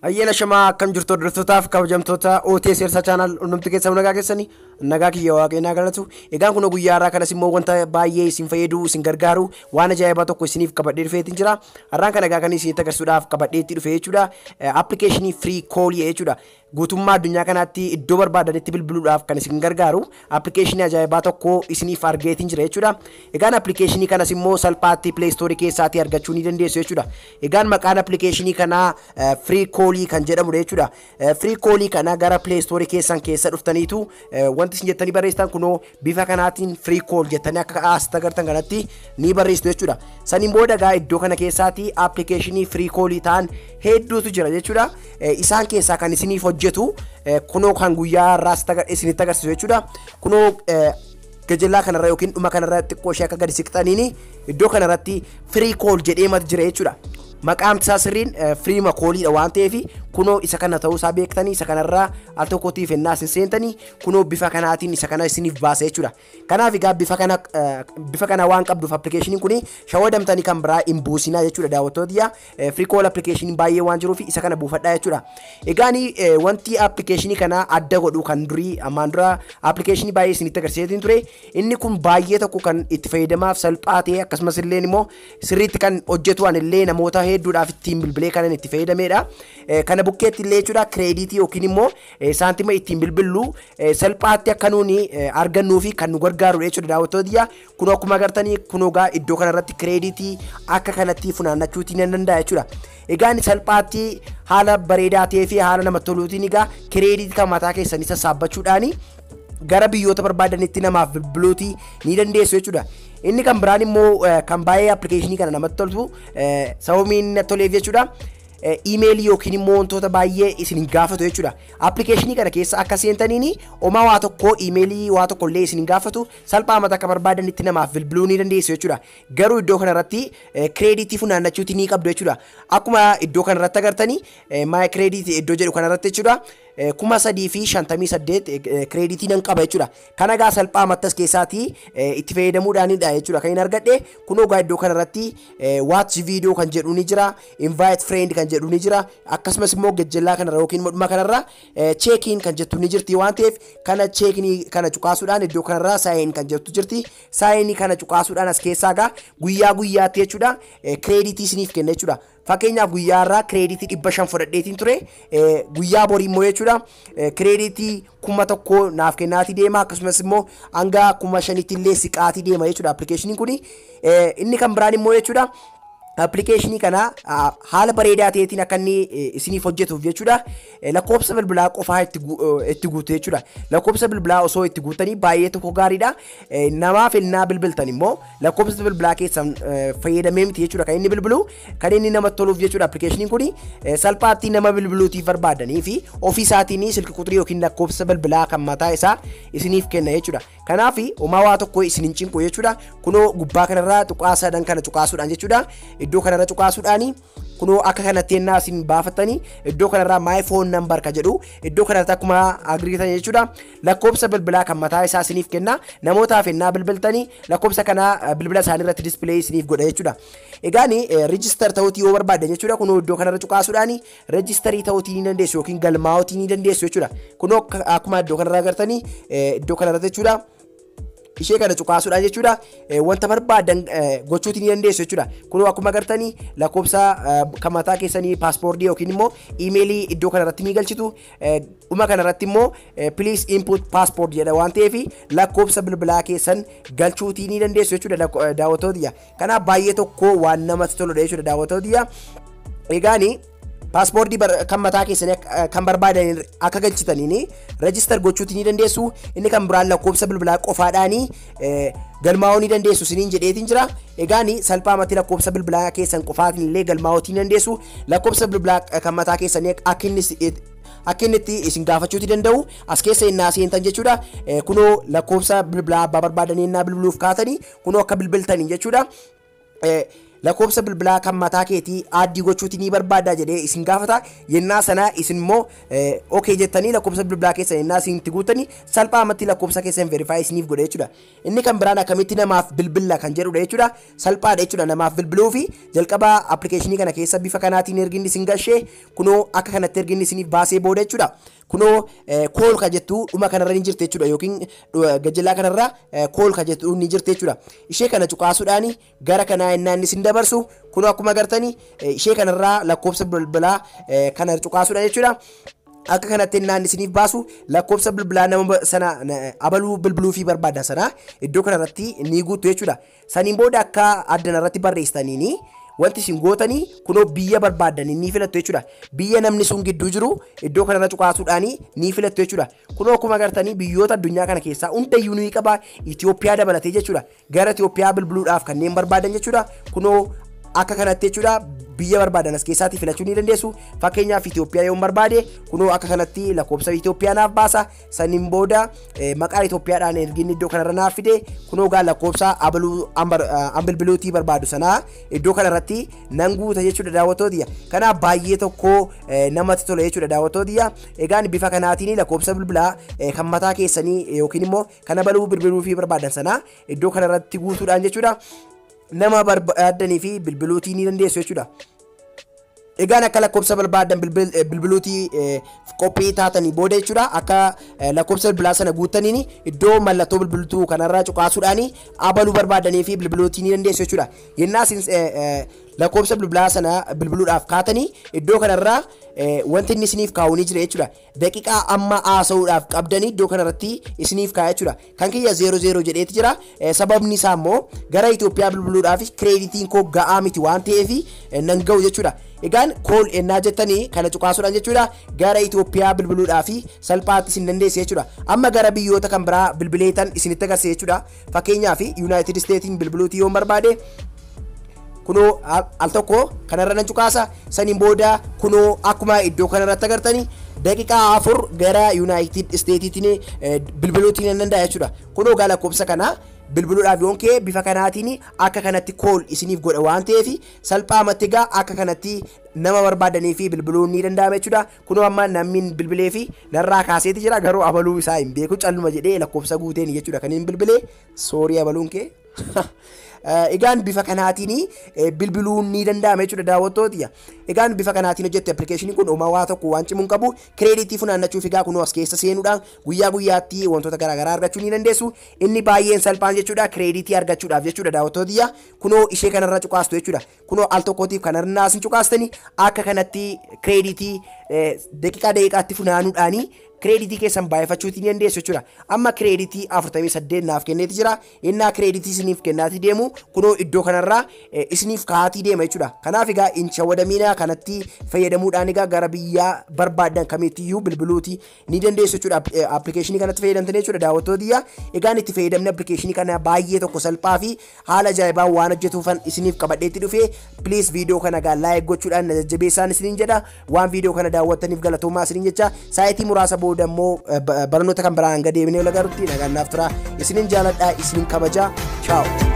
Ayyana shama akkam jirtu hordoftotaaf kabajamtoota OTS Sirsa channel hundumti keessan nagaa keessanii nagaa kiyya waaqeenyaa galatu. Egaan kun guyyaa irraa kanas immoo wanta baay'ee isin fayyadu isin gargaaru waan ajaa'ibaa tokko isiniif qabadhee dhufeetiin jira. Har'aan kana egaa kan isin agarsiisuudhaaf qabadhee itti dhufee jechuudha. Application free call jechuudha. Guutummaa addunyaa kanaatti iddoo barbaadanitti bilbiluudhaaf kan isin gargaaru application ajaa'ibaa tokko isiniif argeetiin jira jechuudha. Egaan application kanas immoo salphaatti Play Store keessaatii argachuu ni dandeessu jechuudha. Egaan maqaan application kanaa free call kan jedhamu jechuudha. Free call kana gara Play Store keessan keessa dhuftaniitu wanti isin jettanii barreessitan kunoo bifa kanaatiin free call jettanii akka asitti agartan kanatti ni barreessitu jechuudha. Saniin booda egaa iddoo kana keessaatti application free call ta'an hedduutu jira jechuudha. Isaan keessaa kan isiniif hojjetu kunoo kan guyyaa irraa isinitti agarsiisu jechuudha. Kunoo gajallaa kanarra yookiin dhuma kanarra xiqqoo ishee akka gadi siqxaniini iddoo kanarratti free call jedhee jira jechuudha. Maqaan isaa sirriin free makooliidha waan ta'eef kunoo isa kana ta'uu isaa beektanii isa kanarraa al tokkotiif ennaa isin seentanii kunoo bifa kanaatiin isa kana isiniif baasa jechuudha. Kanaaf egaa bifa kana waan qabduuf application kuni shawadamtanii kan biraa hin buusinaa jechuudha daawwattoota. Free call application baay'ee waan jiruuf isa kana buufadhaa jechuudha. Egaani wanti application kana adda godhu kan durii ammaan dura application baay'ee isinitti agarsiiseetiin ture. Inni kun baay'ee tokko kan itti fayyadamaaf salphaa ta'e akkasumas illee immoo sirriitti kan hojjetu illee namoota hedduudhaaf ittiin bilbilee kanan itti fayyadameedha. Kana bukkeetti illee jechuudha kireeditii yookiin immoo saantima ittiin bilbillu salphaatti akka nuuni argannuu fi kan nu gargaaru jechuudha daawwattoota. Kun akkuma agartanii kunoogaa iddoo kanarratti kireeditii akka kanatti funaannachuutiin ni danda'a jechuudha. Egaan salphaatti haala bareedaa ta'ee fi haala namatti toluutiin egaa kireeditii kan mataa keessanii sassaabachuudhaani gara biyyoota barbaadanitti namaaf bilbiluutii ni dandeessu jechuudha. Inni kan biraan immoo kan baay'ee application kana namatti toltu sababiin toleef jechuudha. Email yookiin immoo wantoota baay'ee isin gaafatu jechuudha. Application kana keessa akka seentaniini oma waa tokko emailii waa tokko illee isin gaafatu salphaamatti akka barbaadanitti namaaf bilbiluu ni dandeessu jechuudha. Garuu iddoo kanarratti kireeditii funaannachuuti ni qabdu jechuudha. Akkuma iddoo kanarratti agartanii my credit iddoo jedhu kanarratti jechuudha. 358 kireeditii nan qaba jechuudha. Kana egaa salphaamatti as keessaatii itti fayyadamuudhaanidha jechuudha. Kan hin argadhe kunoo egaa iddoo kanarratti watch video kan jedhu ni jira, invite friend kan jedhu ni jira, akkasumas immoo gajjallaa kanarra yookiin dhuma kanarra check-in kan jettu ni jirti waan ta'eef kana check-in kana cuqaasuudhaan iddoo kanarra sign kan jettu jirti. Sign kana cuqaasuudhaan as keessaa egaa guyyaa guyyaatti jechuudha kireeditii isiniif kenna jechuudha. Fakkeenyaaf guyyaa irraa kireeditii 500 fudhadheetiin ture guyyaa borii immoo jechuudha kireeditii 1,000 naaf kennaatii deema akkasumas immoo hanga 5,000 illee siqaatii deema jechuudha application kuni. Inni kan biraan immoo jechuudha application kana haala bareedaa ta'eetiin akka inni isiniif hojjetuuf jechuudha lakkoofsa bilbilaa qofaa itti guutu jechuudha. Lakkoofsa bilbilaa osoo itti guutanii baay'ee tokko gaariidha. Namaaf ennaa bilbiltan immoo lakkoofsa bilbilaa keessan fayyadamee miti jechuudha kan inni bilbilu kan inni namatti toluuf jechuudha. Application kuni salphaatti nama bilbiluutiif barbaadanii fi ofii isaatiin silki quxurii yookiin lakkoofsa bilbilaa kan mataa isaa isiniif kenna jechuudha. Kanaaf homaa waa tokko isin hin cinqu jechuudha. Kunoo gubbaa kanarraa tuqaasaadhaan kana cuqaasuudhaan jechuudha. Iddoo kanarra cuqaasuudhaani kunoo akka kanatti ennaa isin baafatanii iddoo kanarraa my phone number ka jedhu iddoo kanarratti akkuma agriitan jechuudha. Lakkoofsa bilbilaa kan mataa isaa isiniif kenna. Namootaaf ennaa bilbiltanii lakkoofsa kana bilbila isaanii irratti display isiniif godha jechuudha. Egaani register ta'uutii yoo barbaadan jechuudha kunoo iddoo kanarra cuqaasuudhaani registerii ta'uutii ni dandeessu yookiin galmaa'uutii ni dandeessu jechuudha. Kunoo akkuma iddoo kanarra agartanii iddoo kanarratti jechuudha. Ishee kana cuqaasuudhaan jechuudha wanta barbaadan gochuutii ni dandeessu jechuudha. Kunoo akkuma agartanii lakkoofsa kan mataa keessanii paaspoortii yookiin immoo iimeelii iddoo kanarratti ni galchitu. Dhuma kanarratti immoo please input passport jedha waan ta'eef lakkoofsa bilbilaa keessan galchuutii ni dandeessu jechuudha daawwattoota. Kanaaf baay'ee tokko waan namatti toludha jechuudha daawwattoota. Egaani paaspoortii kan mataa keessanii kan barbaadan akka galchitaniini register gochuutii ni dandeessu. Inni kan biraan lakkoofsa bilbilaa qofaadhaani galmaa'uu ni dandeessu isiniin jedheetiin jira. Egaani salphaamatti lakkoofsa bilbilaa keessan qofaatiin illee galmaa'uutii ni dandeessu. Lakkoofsa bilbilaa kan mataa keessanii akka inni itti isin gaafachuutii danda'u as keessa innaa seentan jechuudha. Kunoo lakkoofsa bilbilaa abbaa barbaadanii innaa bilbiluuf kaatanii kunoo akka bilbiltanii jechuudha. lakkoofsa bilbilaa kan mataa keetii aaddii gochuutii ni barbaaddaa jedhee isin gaafata. Yennaa sana isin immoo okay jettanii lakkoofsa bilbilaa keessan yennaa isin itti guutanii salphaamatti lakkoofsa keessan verify isiniif godha jechuudha. Inni kan biraan akkamitti namaaf bilbila kan jedhudha jechuudha. Salphaadha jechuudha namaaf bilbiluu fi jalqaba applicationii kana keessa bifa kanaatiin erginni isin gashee kunoo akka kanatti erginni isiniif baasee booda jechuudha. Kunoo kool ka jettu dhuma kanarra ni jirti jechuudha yookiin gajjallaa kanarra kool ka jettu ni jirti jechuudha. Ishee kana cuqaasuudhaan gara kanaa innaan isin dabarsu kunoo akkuma agartanii ishee kanarraa lakkoofsa bilbilaa kana cuqaasuudhaan jechuudha. Akka kanatti innaan isiniif baasu lakkoofsa bilbilaa nama sana abaluu bilbiluu fi barbaada sana iddoo kanarratti ni guutu jechuudha. Saniin booda akka addanarratti barreessitaniini wanti isin gootanii kunoo biyya barbaadan ni filattu jechuudha. Biyya namni sun gidduu jiru iddoo kanarra cuqaasuudhaan ni filattu jechuudha. Kunoo akkuma agartanii biyyoota addunyaa kana keessaa hundayyuu ni qaba. Itoophiyaa dabalatee jechuudha. Gara Itoophiyaa bilbiluudhaaf kanneen barbaadan jechuudha. Kunoo akka kanatti jechuudha biyya barbaadan as keessaatii filachuu ni dandeessu. Fakkeenyaaf Itoophiyaa yoo barbaade kunoo akka kanatti lakkoofsa Itoophiyaa naaf baasa. Saniin booda maqaa Itoophiyaadhaan erginni iddoo kanarra naaf fide kunoo gaa lakkoofsa abaluu bilbiluutii barbaadu sanaa iddoo kanarratti nan guuta jechuudha daawwattoota. Kanaaf baay'ee tokko namatti tola jechuudha daawwattoota. Egaan bifa kanaatiin lakkoofsa bilbilaa kan mataa keessanii yookiin immoo kan abaluu bilbiluu fi barbaadan sanaa iddoo kanarratti guutuudhaan jechuudha. Nama barbaadanii fi bilbiluutii ni dandeessu jechuudha. Egaan akka lakkoofsa barbaadan bilbiluutii qophii taatanii booda jechuudha. Akka lakkoofsa bilbilaa sana guutaniin iddoo mallattoo bilbiltuu kanarraa cuqaasuudhaan abaluu barbaadanii fi bilbiluutii ni dandeessu jechuudha. Yennaa lakkoofsa bilbilaa sana bilbiluudhaaf kaatanii iddoo kanarraa wanti inni isiniif kaa'uu ni jira jechuudha. Daqiiqaa amma haasa'uudhaaf qabdanii iddoo kanarratti isiniif kaa'aa jechuudha. Kan kiyya 00 jedheeti jira. Sababni isaa immoo gara Itoophiyaa bilbiluudhaaf kireeditiin koo ga'aa miti waan ta'eef nan ga'u jechuudha. Egaan kool ennaa jettanii kana cuqaasuudhaan jechuudha gara Itoophiyaa bilbiluudhaaf salphaatti isin dandeesse jechuudha. Amma gara biyyoota kan biraa bilbileetan isinitti agarsiisa jechuudha. Fakkeenyaaf United States bilbiluutii yoo barbaade kunoo al tokko kanarra nan cuqaasa. Saniin booda kunoo akkuma iddoo kanarratti agartanii daqiiqaa 4 gara United Statesiin bilbiluutii nan danda'a jechuudha. Kunoo gaa lakkoofsa kana bilbiluudhaaf yoon kee bifa kanaatiin akka kanatti kool isiniif godha waan ta'eef salphaamatti gaa akka kanatti nama barbaadanii fi bilbiluun ni danda'ama jechuudha. Kunoo amma namni bilbilee fi narraa kaaseeti jira garuu abaluu isaa hin beeku calluma jedhee lakkoofsa guuteen jechuudha kan hin bilbilee soorii abaluun kee. Egaan bifa kanaatiin bilbiluun ni danda'ama jechuudha daawwattoota. Egaan bifa kanaatiin hojjette applicationii kun uumaa waa tokko waan cimuun qabu kireeditii funaannachuuf egaa kunoo as keessa seenuudhaan guyyaa guyyaatti wantoota garaagaraa argachuu ni dandeessu. Inni baay'een salphaan jechuudha kireeditii argachuudhaaf jechuudha daawwattoota. Kunoo ishee kanarra cuqaastu jechuudha. Kunoo al tokkootiif kanarraa isin cuqaastanii akka kanatti kireeditii daqiiqaatti funaanuudhaanii kireeditii keessan baay'ifachuutii ni dandeessu jechuudha. Amma kireeditii 48 naaf kenneeti jira. Innaa kireeditii isiniif kennaati deemu kunoo iddoo kanarraa isiniif kaa'atii deema jechuudha. Kanaaf egaa hin shawwadamiinaa kanatti fayyadamuudhaan egaa gara biyyaa barbaadan kamittiyyuu bilbiluutii ni dandeessu jechuudha. Applicationii kanatti fayyadamtanii jechuudha daawwattoota. Egaan itti fayyadamni applicationii kana baay'ee tokko salphaa fi haala ajaa'ibaa waan hojjetuufan isiniif qabadheetti dhufe. Please viidiyoo kana gaa like gochuudhaan jajjabeessaan isiniin jedha. Waan viidiyoo kana daawwattaniif galatoomaa isiniin jecha saayitii muraasa booda immoo barnoota kan biraan hanga deebinee wal agarrutti nagaan naaf tura. Isiniin jaaladhaa isiniin kabajaa. Ciao.